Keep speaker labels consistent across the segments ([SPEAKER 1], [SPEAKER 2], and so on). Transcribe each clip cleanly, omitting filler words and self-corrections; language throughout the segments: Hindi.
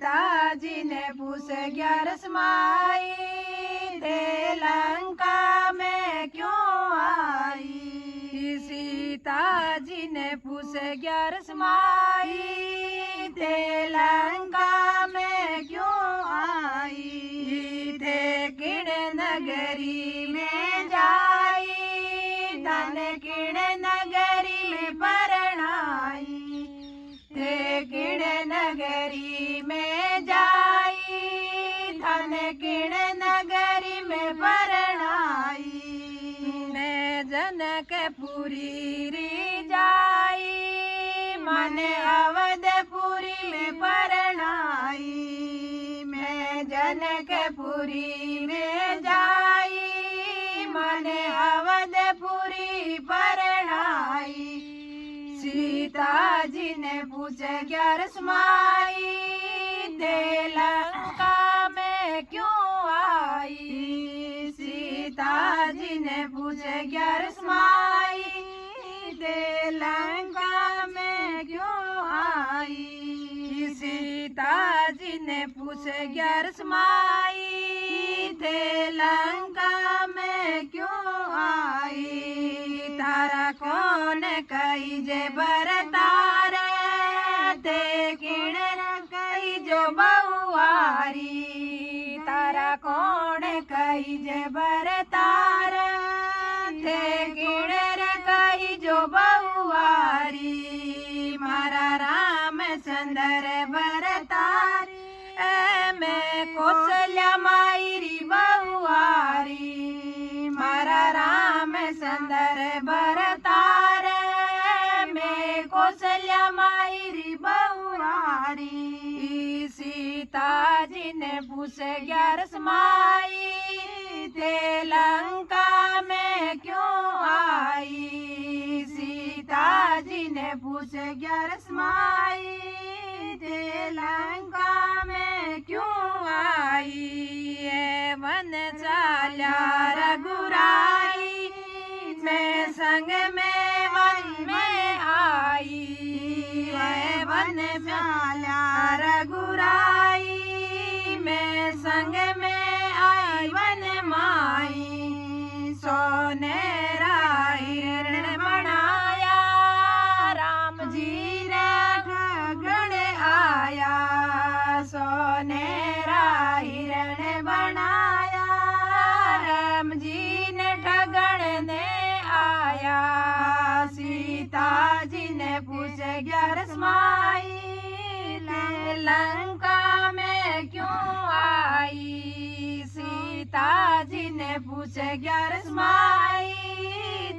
[SPEAKER 1] सीता जी ने पूछे 11 माई, थे लंका में क्यों आई। सीता जी ने पूछे 11 माई, थे लंका में क्यों आई। थे किण नगरी में जाई, धन किण नगरी में परणाई। थे किण नगरी में जाई, धन किण नगरी में परणाई। मैं जनकपुरी री जाई, मन अवधपुरी में परणाई। मैं जनकपुरी में जाई, मन अवधपुरी परणाई। सीता जी ने पूछे 11 माई, थे लंका में क्यों आई। सीता जी ने पूछे 11 माई, थे लंका में क्यों आई। सीता जी ने पूछे 11 माई, थे लंका में क्यों आई। तारा कौन कही जे बरतारे, थे किण कही जो बहुआरी। तारा कौन कही जे बरतारे, थे किण कही जो बहुआरी। मारा रामचंद्र बरतारी, मैं कौशल्या मायरी बहुआरी। मारा रामचंद्र बरतारे, मैं कौशल्या मायरी बहुआरी। सीता जी ने पूछे 11 माई, थे लंका में क्यों आई। सीता जी ने पूछे 11 माई, थे लंका में क्यों आई। वन चाल्या रघुराई, मैं संग में वन में आई। वन चाल्या रघुराई, मैं संग में आई वन माई। सोनेरा हिरण बनाया, राम जी ने ठगण आया। सोनेरा हिरण बनाया, राम जी ने ठगण ने आया। सीता जी ने पूछे 11 माई, लंका में क्यों आई। सीता जी ने पूछे 11 माई,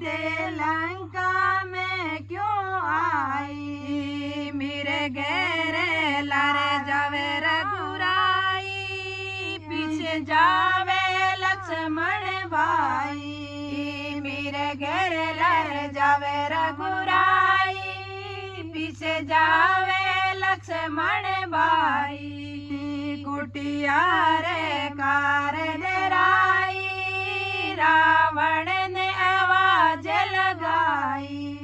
[SPEAKER 1] थे लंका में क्यों आई। मेरे घेरे लारे जावे रघुराई, पीछे जावे लक्ष्मण भाई। मेरे घेरे लारे जावे रघुराई, पीछे जावे लक्ष्मण भाई। कुटिया रे कार डराई, रावण ने आवाज लगाई।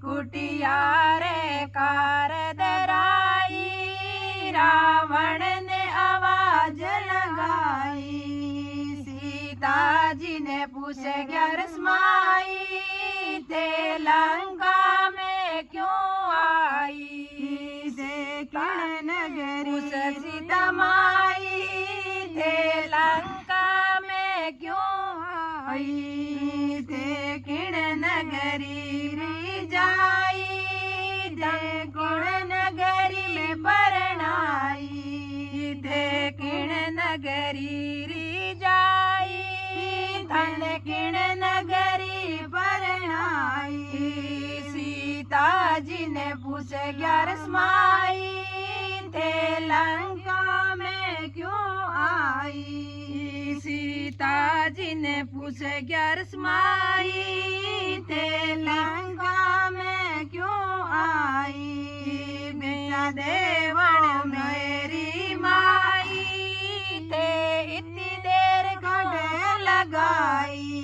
[SPEAKER 1] कुटिया रे कार डराई, रावण ने आवाज लगाई। सीता जी ने पूछे 11 माई, थे लंका में क्यों आई। किण नगरी सीता माई, थे लंका में क्यों आई। थे किण नगरी री जाई, थे किण नगरी में परणाई। थे किण नगरी री जाई, धन किण नगरी परणाई। सीता जी ने पूछे 11 माई, थे लंका में क्यों आई। सीता जी ने पूछे 11 माई, थे लंका में क्यों आई। बिना देवण मेरी माई, थे इतनी देर खड़े लगाई।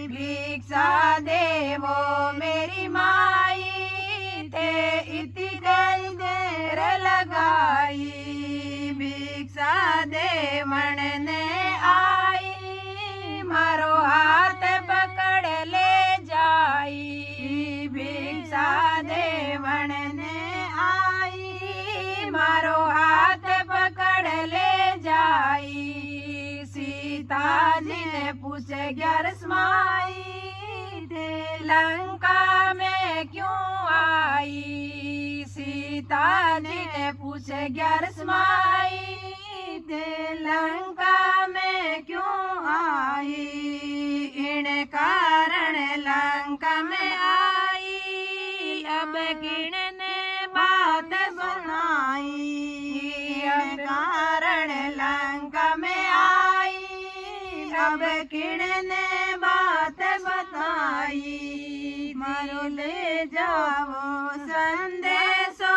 [SPEAKER 1] भिक्षा देवो मेरी माई, थे इतनी देर लगाई। पूछे 11 माई थे लंका में क्यों आई। सीता जी ने पूछे 11 माई थे लंका में क्यों आई। इन कारण लंका में आई अब किण ने बात सुनाई। अब कारण लंका में आई अब किण ने बात बताई। मारो ले जाओ संदेशो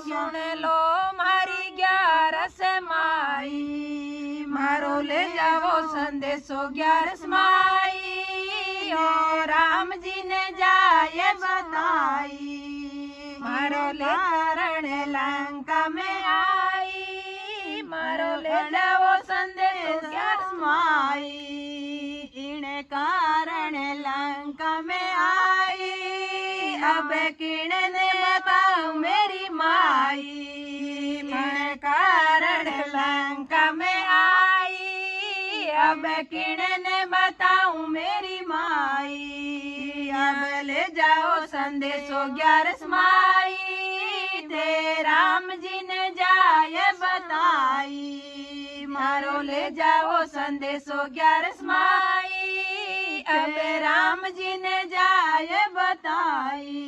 [SPEAKER 1] सुन लो मारी 11 माई। मारो ले जाओ संदेशो 11 माई और राम जी ने जाए बताई। मारो ले कारण लंका में आई मारो ले जाओ संदेशो 11 माई। इन कारण लंका में आई अब किण ने बताऊं मेरी माई। इन कारण लंका में आई अब किण ने बताऊं मेरी माई। अब ले जाओ संदेशो 11 माई थे राम जी ने जाए बताई। मारो ले जाओ संदेशो 11 माई अब राम जी ने जाए बताई।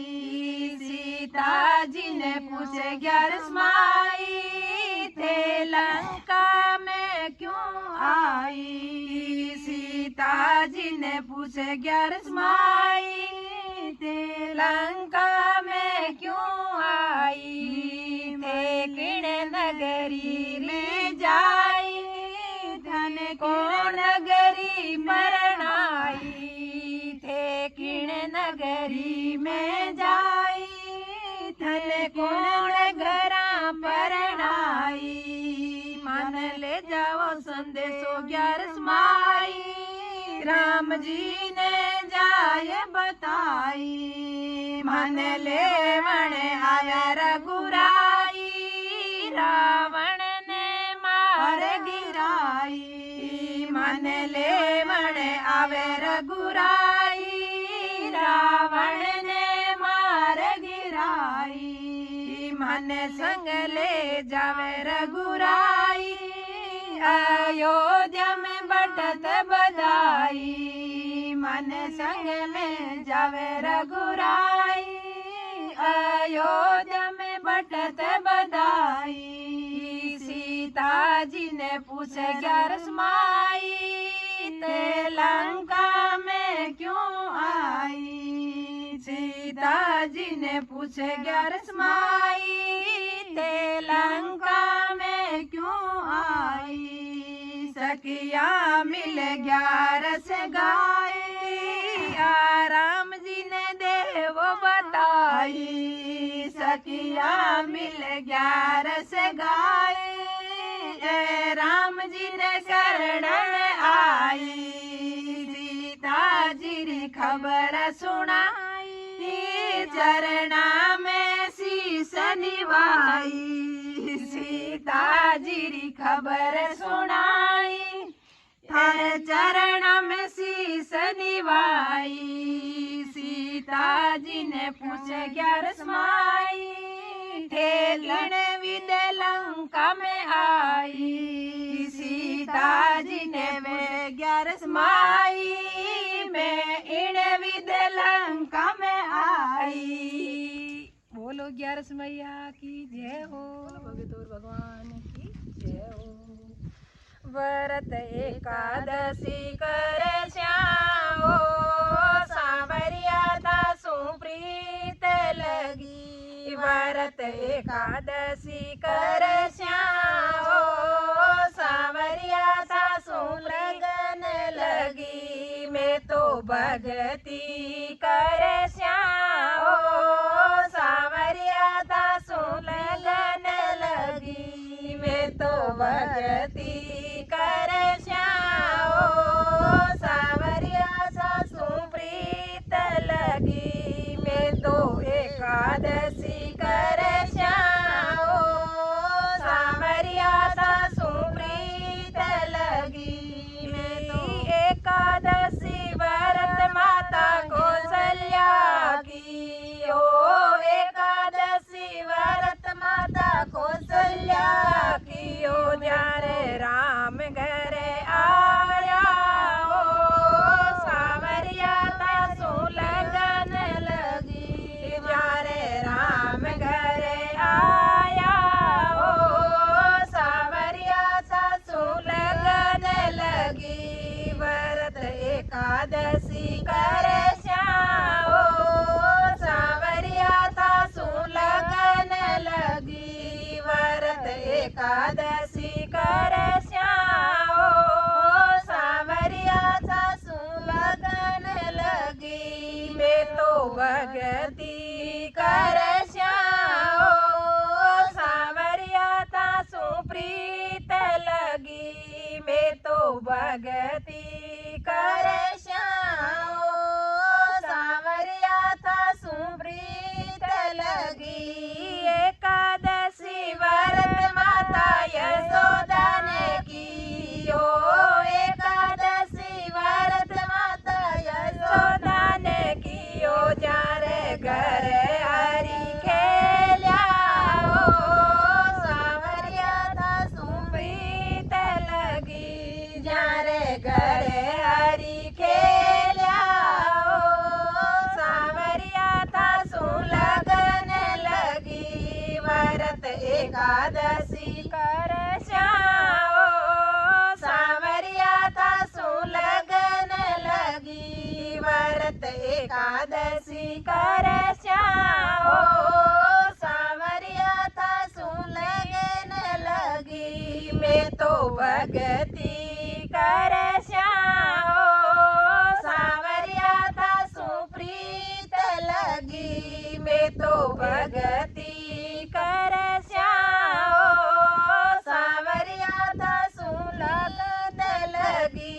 [SPEAKER 1] सीता जी ने पूछे 11 माई थे लंका में क्यों आई। सीता जी ने पूछे 11 माई थे लंका में क्यों आई। थे किण नगरी में जाई धन को नगरी परनाई। थे किण नगरी में जाई धन को नगरा परनाई। मान ले जाओ संदेशो 11 माई राम जी ने जाए बताई। मन ले वण आया रघुराई रावण ने मार गिराई। मन ले वण आवे रघुराई रावण ने मार गिराई। मन संग ले जावे रघुराई अयोध्या में बटत बधाई। मन संग में जावे रघुराई अयोध्या में बटत बधाई। सीता जी ने पूछे 11 माई थे लंका में क्यों आई। सीता जी ने पूछे 11 माई थे लंका में क्यों आई। सखिया मिल 11 गाय राम जी ने देव बताई। सखिया मिल 11 गाय राम जी ने शरण में आई। सीता जी री खबर सुनाई चरना में शीश निभाई। सीता जी री खबर सुनाई थारे चरण में शीश निभाई। सीता जी ने पूछे 11 माई थे किण विद लंका में आई। सीता जी ने वे 11 माई मैं इन विद लंका में आई। बोलो 11 मैया की जय हो। भगवान की जय हो। व्रत एकादशी करे श्याओ सांवरिया दासु प्रीत लगी। व्रत एकादशी करे श्याओ सांवरिया दासु लगन लगी। मैं तो भगती करे श्याओ सांवरिया दासु लगन लगी। मैं तो भगती करे श्याओ सांवरिया सासु प्रीत लगी। मैं तो एकादशी करे श्याओ सांवरिया सासु प्रीत लगी। मैं तो एकादशी एकादशी करे श्याओ सांवरिया सासू लगन लगी मैं तो भगती करे श्याओ सांवरिया सासू प्रीत लगी मैं तो भगती करे श्याओ सांवरिया सासू प्रीत लगी एकादशी व्रत माता यशोदा ने कियो एकादशी व्रत माता यशोदा ने कियो जारे घरे हरि खेल्या सांवरिया सासू प्रीत लगी जारे घरे हरि खेल्या सांवरिया सासू लगन लगी व्रत एकादशी करे श्याओ सांवरिया सासू लगन लगी व्रत एकादशी करे श्याओ सांवरिया सासू लगन लगी मैं तो भगती करे श्याओ सांवरिया सासू प्रीत लगी मैं तो भगती करे श्याओ सांवरिया सासू लगन लगी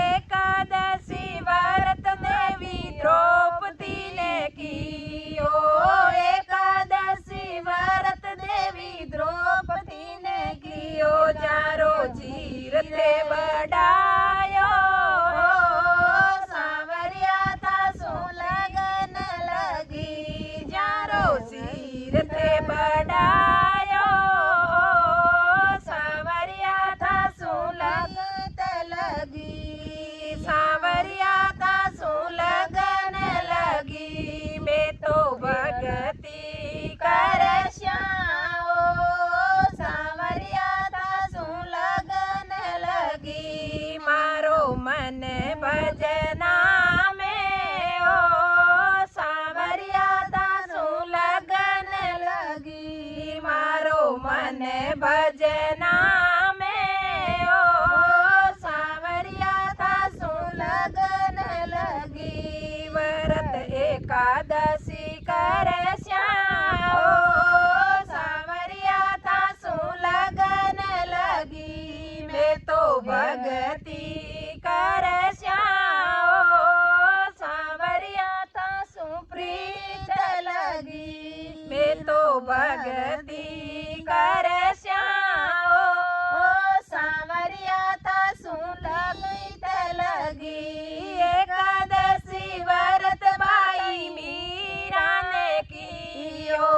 [SPEAKER 1] एकादशी व्रत देवी द्रौपदी ने कियो एकादशी व्रत देवी द्रौपदी ने कियो जारो जीर ते बढ़ायो सांवरिया सासू लगन लगी जारो जीर ते बढ़ायो सांवरिया सासू लगन लगी सांवरिया सासू लगन लगी मैं तो भगती करे श्याओ सांवरिया सासू लगन लगी मारो मन भजना में ओ सांवरिया सासू लगन लगी मारो मन भजना में ओ सांवरिया सासू लगन लगी व्रत एकादशी करे श्याओ सांवरिया सासू लगन लगी मैं तो भगती करे श्याओ सांवरिया सासू प्रीत लगी मैं तो भगती करे श्याओ सांवरिया सासू लगत लगी एकादशी व्रत बाई मीरा ने कियो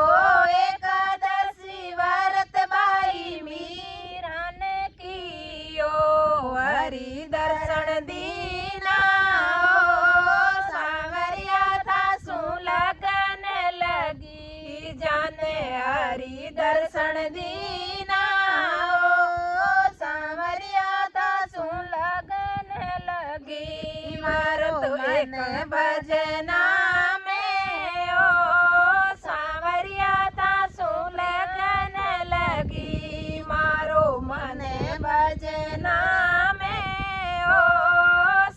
[SPEAKER 1] एकादशी व्रत बाई मीरा ने कियो हरि दर्शन दीना सांवरिया सासू लगन लगी जाने हरि दर्शन दीना सांवरिया सासू लगन लगी मारो एक भजना में ओ सांवरिया सासू लगन लगी मारो मन भजना में ओ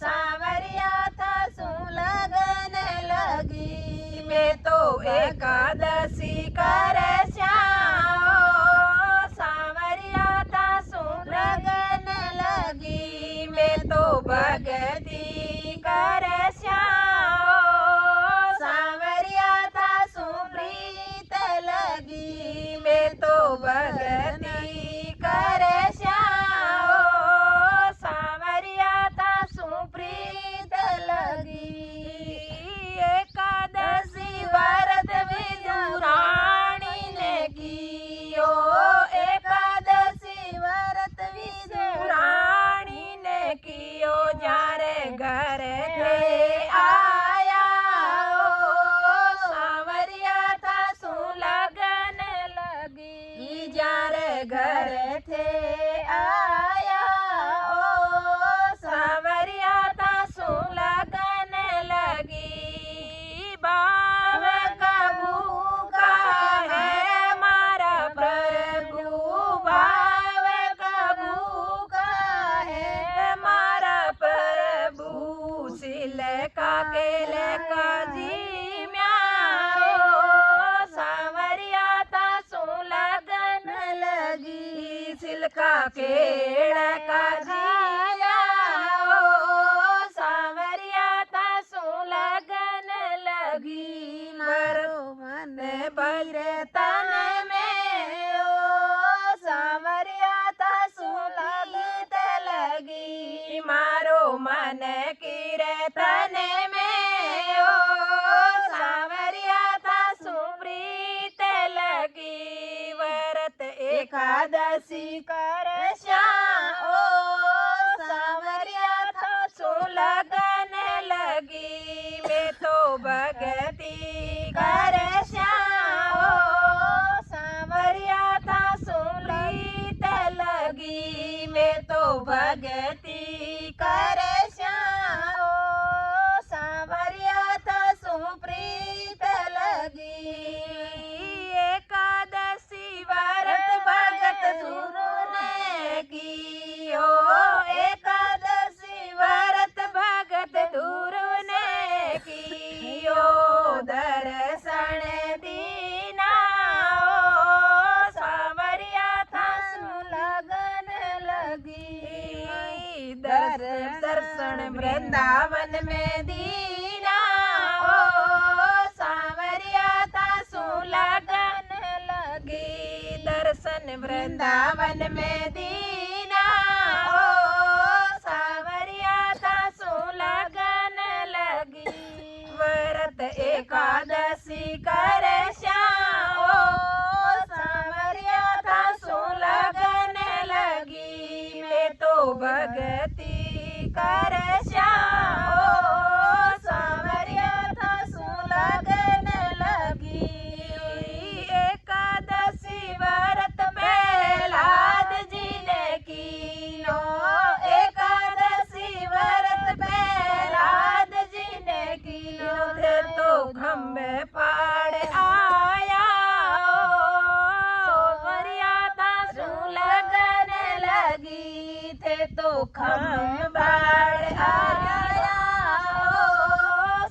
[SPEAKER 1] सांवरिया सासू लगन लगी मैं तो एकादशी करे श्याओ सांवरिया सासू लगन लगी मैं तो भगती करे श्याओ सांवरिया सासू प्रीत लगी मैं तो भगती करे श्याओ सांवरिया सासू प्रीत लगी एकादशी व्रत विदुराणी ने कियो एकादशी व्रत विदुराणी ने कियो जारे घर थे आया सांवरिया सासू लगन लगी जारे घर थे आया सांवरिया सासू लगन लगी बाव का भूखा है मारा प्रभु बा तिलका केड़ का जिया ओ सांवरिया तासु लगन लगी मारो मन बरे तन में ओ सांवरिया तासु लगत लगी मारो मन किरे तन में ओ सांवरिया तासु प्रीत लगी व्रत एकादशी कर ओ सांवरिया तासु लगन लगी मैं तो भगती कर ओ सांवरिया तासु प्रीत लगी मैं तो भगती कर ओ सांवरिया तासु प्रीत लगी एकादशी व्रत भगत गुरु ने की ओ एकादशी व्रत भगत गुरु ने की ओ दर्शन दीना ओ सांवरिया तासु लगन लगी दर्शन वृंदावन में दीना ओ सांवरिया तासु लगन लगी दर्शन वृंदावन में दीना ओ सांवरिया तासु लगन लगी व्रत एकादशी कर ओ सांवरिया तासु लगन लगी मैं तो भगती कर ओ सांवरिया तासु लगन लगी एकादशी व्रत प्रहलाद जी ने कीनो एकादशी व्रत प्रहलाद जी ने कीनो थे तो खम्बे पाड़ आया सांवरिया तासु लगन लगी थे तो खम्बे पाड़ आया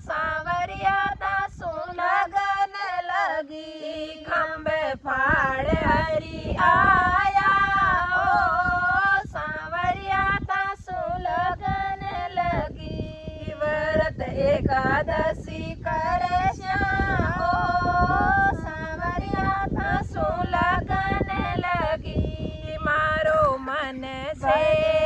[SPEAKER 1] सांवरिया तासु लगन लगी खम्बे फाड़ हरी आया ओ सांवरिया तासु लगन लगी व्रत एकादशी कर ओ सांवरिया तासु लगन लगी मारो मन से